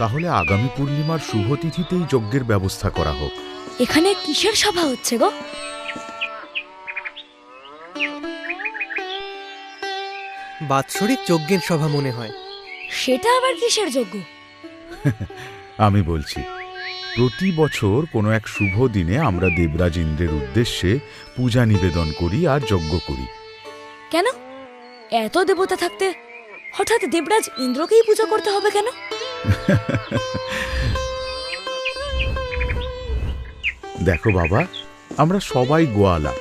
তাহলে আগামী পূর্ণিমার শুভ তিথিতেই যজ্ঞের ব্যবস্থা করা হোক। এখানে কিসের সভা হচ্ছে গো? বাৎসরিক যজ্ঞের সভা মনে হয়। সেটা আবার কিসের যজ্ঞ? আমি বলছি, প্রতি বছর কোনো এক শুভ দিনে আমরা দেবরাজ ইন্দ্রের উদ্দেশ্যে পূজা নিবেদন করি আর যজ্ঞ করি। কেন? এত দেবতা থাকতে হঠাৎ দেবরাজ ইন্দ্রকেই পূজা করতে হবে কেন? দেখো বাবা, আমরা সবাই গোয়ালা,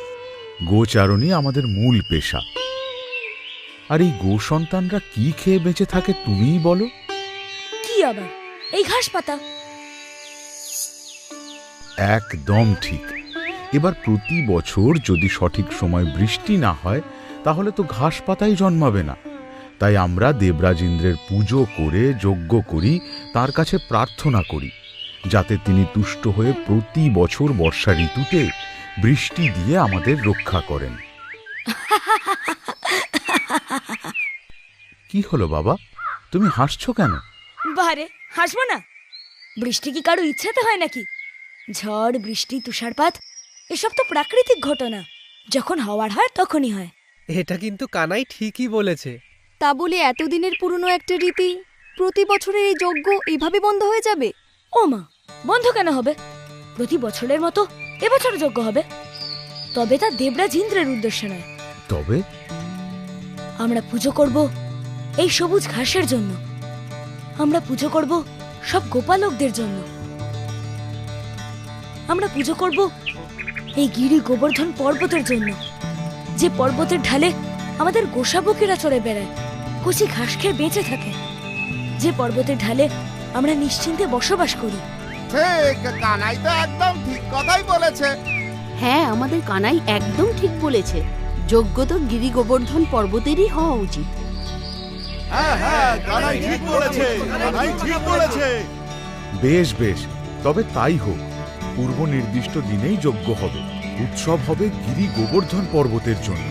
গোচারণই আমাদের মূল পেশা। আর এই গো সন্তানরা কি খেয়ে বেঁচে থাকে তুমিই বলো? কি আবার এই ঘাস পাতা? একদম ঠিক। এবার প্রতি বছর যদি সঠিক সময় বৃষ্টি না হয় তাহলে তো ঘাস পাতাই জন্মাবে না। তাই আমরা দেবরাজ ইন্দ্রের পুজো করে যজ্ঞ করি, তার কাছে প্রার্থনা করি যাতে তিনি তুষ্ট হয়ে প্রতি বছর বর্ষা ঋতুতে বৃষ্টি দিয়ে আমাদের রক্ষা করেন। কি হলো বাবা, তুমি হাসছো কেন? বারে হাসবো না? বৃষ্টি কি কারো ইচ্ছাতে হয় নাকি? ঝড়, বৃষ্টি, তুষারপাত এসব তো প্রাকৃতিক ঘটনা, যখন হওয়ার হয় তখনই হয়। এটা কিন্তু কানাই ঠিকই বলেছে। তা বলে এতদিনের পুরনো একটা রীতি প্রতি বছরের এই যজ্ঞ এইভাবে বন্ধ হয়ে যাবে? ও মা, বন্ধ কেন হবে? প্রতি বছরের মতো এবছর যজ্ঞ হবে, তবে তা দেবরাজ ইন্দ্রের উদ্দেশ্যে নয়। তবে আমরা পুজো করব এই সবুজ ঘাসের জন্য, আমরা পুজো করব সব গোপালকদের জন্য, আমরা পুজো করব এই গিরি গোবর্ধন পর্বতের জন্য, যে পর্বতের ঢালে আমাদের গোসাবকেরা চড়ে বেড়ায়, কচি ঘাস খেয়ে বেঁচে থাকে, যে পর্বতের ঢালে আমরা নিশ্চিন্তে বসবাস করি। কানাই তো একদম ঠিক কথাই বলেছে। হ্যাঁ, আমাদের কানাই একদম ঠিক বলেছে। যজ্ঞ তো গিরি গোবর্ধন পর্বতেরই হওয়া উচিত। হ্যাঁ, কানাই ঠিক বলেছে, কানাই ঠিক বলেছে। বেশ বেশ, তবে তাই হোক। পূর্ব নির্দিষ্ট দিনেই যজ্ঞ হবে, উৎসব হবে গিরি গোবর্ধন পর্বতের জন্য।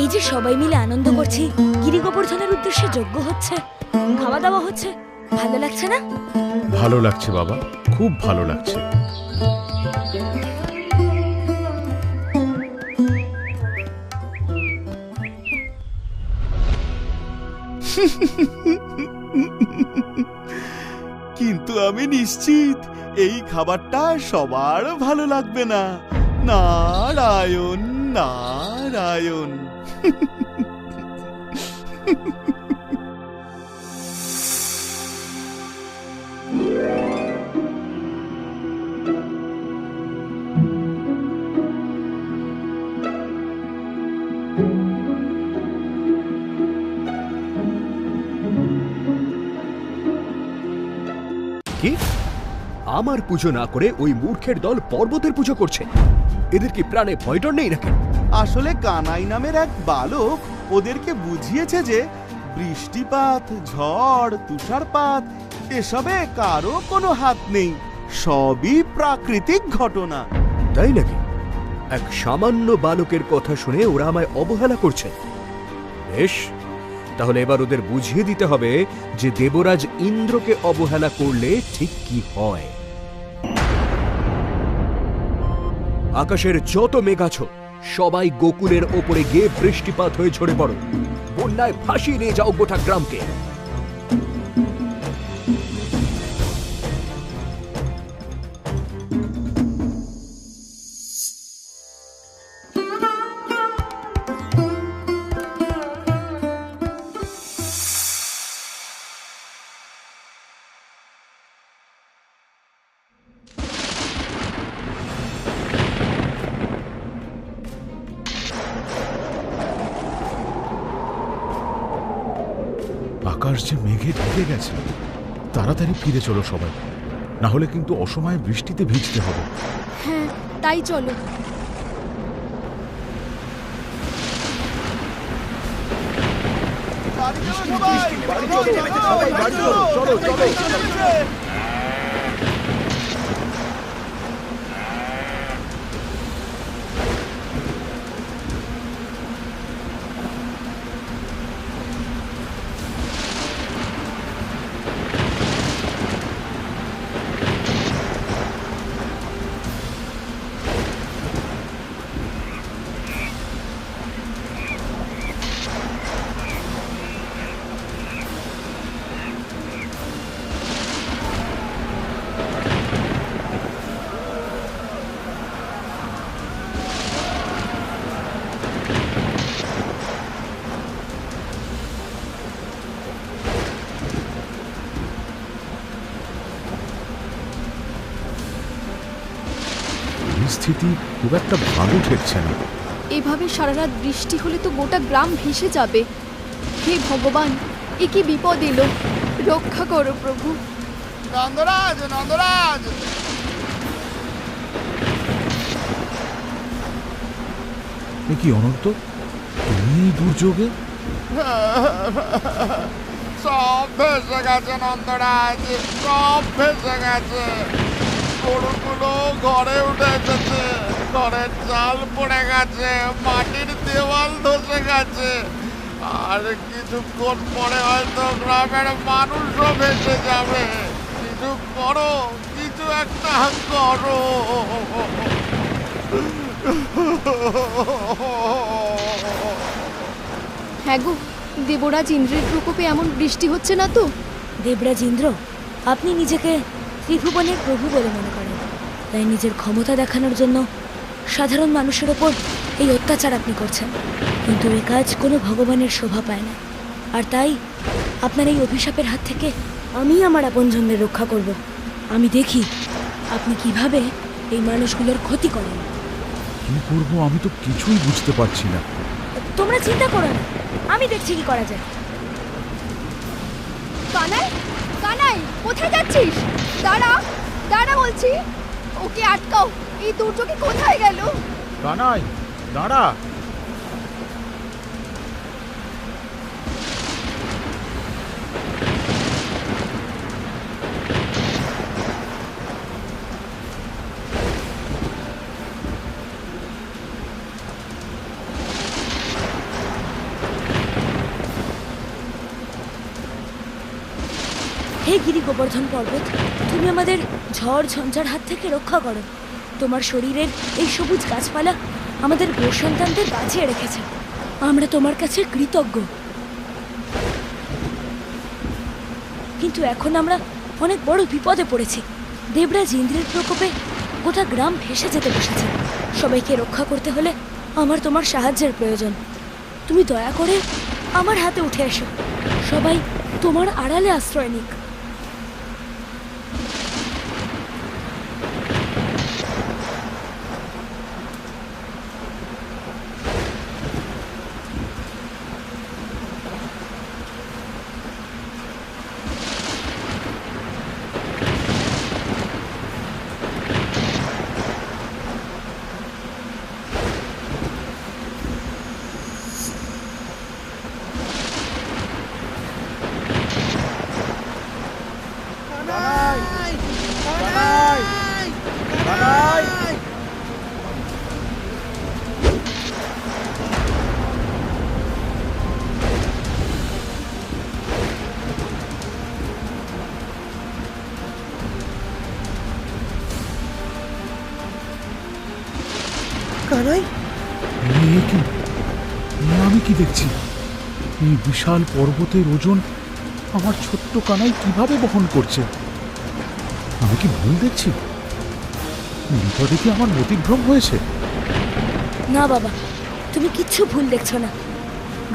এই যে সবাই মিলে আনন্দ করছি, গিরি গোবর্ধনের উদ্দেশ্যে যজ্ঞ হচ্ছে, খাওয়া দাওয়া হচ্ছে, ভালো লাগছে না? ভালো লাগছে বাবা, খুব ভালো লাগছে। কিন্তু আমি নিশ্চিত এই খাবারটা সবার ভালো লাগবে না। নারায়ণ নারায়ণ। কি? আমার পুজো না করে ওই মূর্খের দল পর্বতের পুজো করছে? এদের কি প্রাণে ভয়ডর নেই নাকি? আসলে কানাই নামের এক বালক ওদেরকে বুঝিয়েছে যে বৃষ্টিপাত, ঝড়, তুষারপাত এসবে কারো কোনো হাত নেই, সবই প্রাকৃতিক ঘটনা। তাই নাকি? এক সামান্য বালকের কথা শুনে ওরা আমায় অবহেলা করছে। বেশ, তাহলে এবার ওদের বুঝিয়ে দিতে হবে যে দেবরাজ ইন্দ্রকে অবহেলা করলে ঠিক কি হয়। আকাশের যত মেঘ আছো সবাই গোকুলের ওপরে গিয়ে বৃষ্টিপাত হয়ে ঝরে পড়ো, বন্যায় ভাসিয়ে নিয়ে যাও গোটা গ্রামকে। আকাশ যে মেঘে ঢেকে গেছে। তাড়াতাড়ি ফিরে চলো সবাই, না হলে কিন্তু অসময়ে বৃষ্টিতে ভিজতে হবে। হ্যাঁ, তাই চলো। পরিস্থিতি খুব একটা ভালো ঠেকছে না। এভাবে সারা রাত বৃষ্টি হলে তো গোটা গ্রাম ভেসে যাবে। হে ভগবান, এ কি বিপদ এলো! রক্ষা করো প্রভু। নন্দরাজ, নন্দরাজ! এ কি অনন্ত, তুমি এই দুর্যোগে? সব ভেসে গেছে নন্দরাজ, সব ভেসে গেছে। গরুগুলো ঘরে উঠে এসেছে, ঘরের চাল পড়ে গেছে, মাটির দেওয়াল ধসে গেছে, আর কিছুক্ষণ পরে হয়তো গ্রামের মানুষও ভেসে যাবে। কিছু করো, কিছু একটা করো। হ্যাঁ গো, দেবরাজ ইন্দ্রের প্রকোপে এমন বৃষ্টি হচ্ছে না তো? দেবরাজ ইন্দ্র, আপনি নিজেকে ত্রিভুবনের প্রভু বলে মনে করেন, তাই নিজের ক্ষমতা দেখানোর জন্য সাধারণ মানুষের ওপর এই অত্যাচার আপনি করছেন। কিন্তু এ কাজ কোনো ভগবানের শোভা পায় না, আর তাই আপনার এই অভিশাপের হাত থেকে আমি আমার আপনজনদের রক্ষা করব। আমি দেখি আপনি কিভাবে এই মানুষগুলোর ক্ষতি করেন। কি করবো আমি তো কিছুই বুঝতে পারছি না। তোমরা চিন্তা করো না, আমি দেখছি কি করা যায়। কানাই, কানাই, কোথায় যাচ্ছিস? দাঁড়া, দাঁড়া বলছি। ওকে আটকাও, এই দুর্যোগে কোথায় গেল? কানাই, দাঁড়া। হে গিরি গোবর্ধন পর্বত, তুমি আমাদের ঝড় ঝঞ্ঝার হাত থেকে রক্ষা করো। তোমার শরীরের এই সবুজ গাছপালা আমাদের গোসন্তানদের বাঁচিয়ে রেখেছে। আমরা তোমার কাছে কৃতজ্ঞ। কিন্তু এখন আমরা অনেক বড় বিপদে পড়েছি। দেবরাজ ইন্দ্রের প্রকোপে গোটা গ্রাম ভেসে যেতে বসেছে। সবাইকে রক্ষা করতে হলে আমার তোমার সাহায্যের প্রয়োজন। তুমি দয়া করে আমার হাতে উঠে এসো, সবাই তোমার আড়ালে আশ্রয় নিক। কানাই, এ কি? আমি কি দেখছি? এই বিশাল পর্বতের ওজন আমার ছোট্ট কানাই কিভাবে বহন করছে? আমি কি ভুল দেখছি? বিপদে কি আমার মতিভ্রম হয়েছে? না বাবা, তুমি কিচ্ছু ভুল দেখছো না।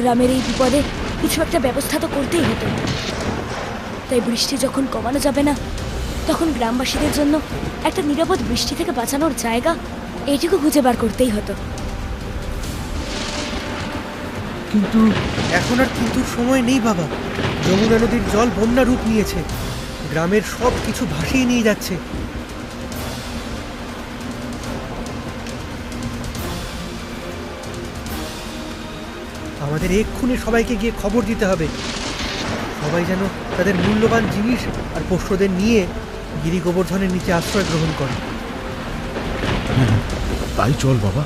গ্রামের এই বিপদে কিছু একটা ব্যবস্থা তো করতেই হতো। তাই বৃষ্টি যখন কমানো যাবে না, তখন গ্রামবাসীদের জন্য একটা নিরাপদ বৃষ্টি থেকে বাঁচানোর জায়গা এইটুকু খুঁজে বার করতেই হতো। কিন্তু এখন আর কিন্তু সময় নেই বাবা। যমুনা নদীর জল বন্যা রূপ নিয়েছে, গ্রামের সব কিছু ভাসিয়ে নিয়ে যাচ্ছে। আমাদের এক্ষুনি সবাইকে গিয়ে খবর দিতে হবে, সবাই যেন তাদের মূল্যবান জিনিস আর পোষ্যদের নিয়ে গিরি গোবর্ধনের নিচে আশ্রয় গ্রহণ করে। তাই চল বাবা।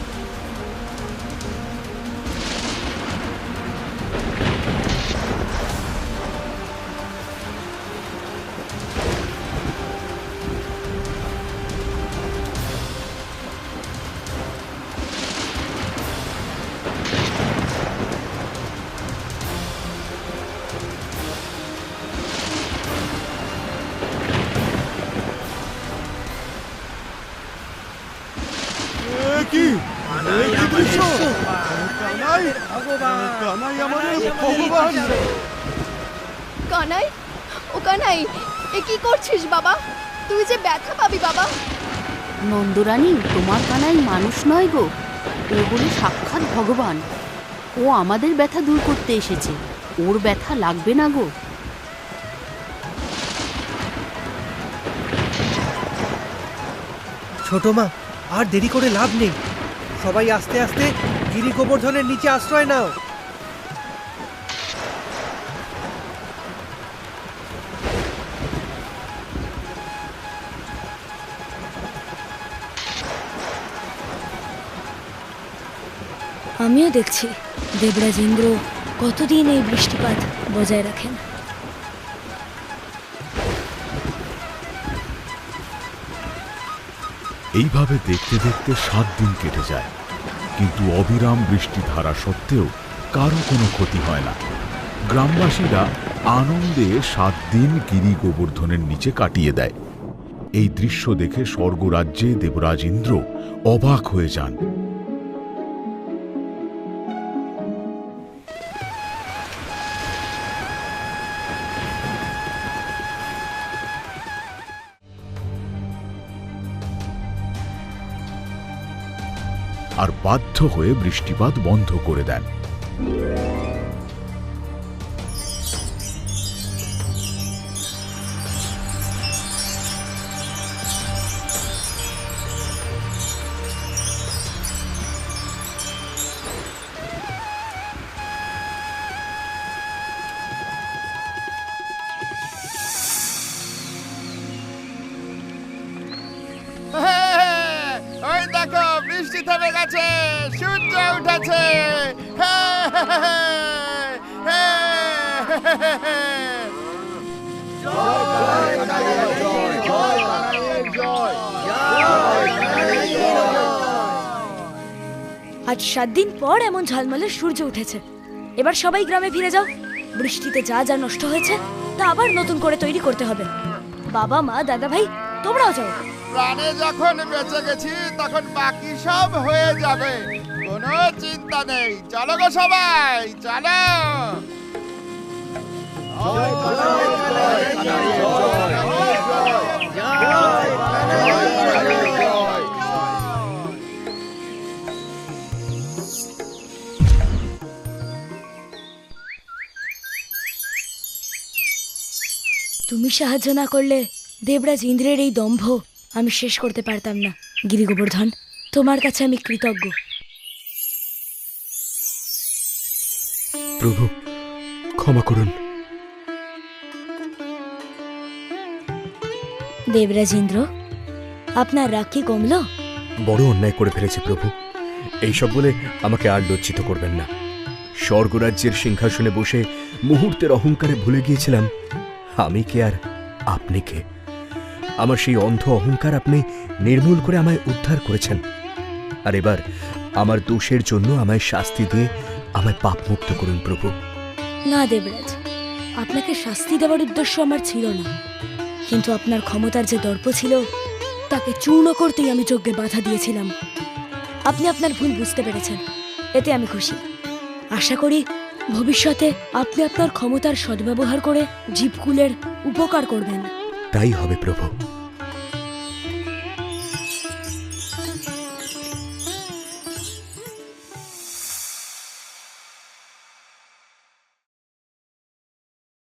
কি দৃশ্য! কানাই! কানাই আমাদের ভগবান! কানাই, ও কানাই, এ কি করছিস বাবা? তুই যে ব্যথা পাবি বাবা। নন্দরানী, তোমার কানাই মানুষ নয় গো, ও বলে সাক্ষাৎ ভগবান। ও আমাদের ব্যথা দূর করতে এসেছে, ওর ব্যথা লাগবে না গো। ছোট মা, আর দেরি করে লাভ নেই, সবাই আস্তে আস্তে গিরি গোবর্ধনের নিচে আশ্রয় নাও। আমিও দেখছি দেবরাজ ইন্দ্র কতদিন এই বৃষ্টিপাত বজায় রাখেন। এইভাবে দেখতে দেখতে 7 দিন কেটে যায়, কিন্তু অবিরাম বৃষ্টি ধারা সত্ত্বেও কারো কোনো ক্ষতি হয় না। গ্রামবাসীরা আনন্দে 7 দিন গিরি গোবর্ধনের নিচে কাটিয়ে দেয়। এই দৃশ্য দেখে স্বর্গরাজ্যে দেবরাজ ইন্দ্র অবাক হয়ে যান। আর বাধ্য হয়ে বৃষ্টিপাত বন্ধ করে দেন। ওই দেখো, বৃষ্টি থেমে গেছে, সূর্য উঠেছে। আজ 7 দিন পর এমন ঝলমলে সূর্য উঠেছে। এবার সবাই গ্রামে ফিরে যাও। বৃষ্টিতে যা যা নষ্ট হয়েছে তা আবার নতুন করে তৈরি করতে হবে। বাবা, মা, দাদা ভাই, তোমরাও যাও। প্রাণে যখন বেঁচে গেছি তখন বাকি সব হয়ে যাবে, কোনো চিন্তা নেই। চলো গো সবাই, চলো। তুমি সাহায্য না করলে দেবরাজ ইন্দ্রের এই দম্ভ আমি শেষ করতে পারতাম না। গিরি গোবর্ধন, তোমার কাছে আমি কৃতজ্ঞ। প্রভু, ক্ষমা করুন। দেবরাজ ইন্দ্র, আপনার রাগ কি কমলো? বড় অন্যায় করে ফেলেছি প্রভু, এইসব বলে আমাকে আর লজ্জিত করবেন না। স্বর্গরাজ্যের সিংহাসনে বসে মুহূর্তের অহংকারে ভুলে গিয়েছিলাম আমি কে আর আপনি কে। আমার সেই অন্ধ অহংকার আপনি নির্মূল করে আমায় উদ্ধার করেছেন, আর এবার আমার দোষের জন্য আমায় শাস্তি দিয়ে আমায় পাপমুক্ত করুন প্রভু। না দেবরাজ, আপনাকে শাস্তি দেওয়ার উদ্দেশ্য আমার ছিল না, কিন্তু আপনার ক্ষমতার যে দর্প ছিল তাকে চূর্ণ করতেই আমি যজ্ঞে বাধা দিয়েছিলাম। আপনি আপনার ভুল বুঝতে পেরেছেন, এতে আমি খুশি। আশা করি ভবিষ্যতে আপনি আপনার ক্ষমতার সদ্ব্যবহার করে জীবকুলের উপকার করবেন। তাই হবে প্রভু।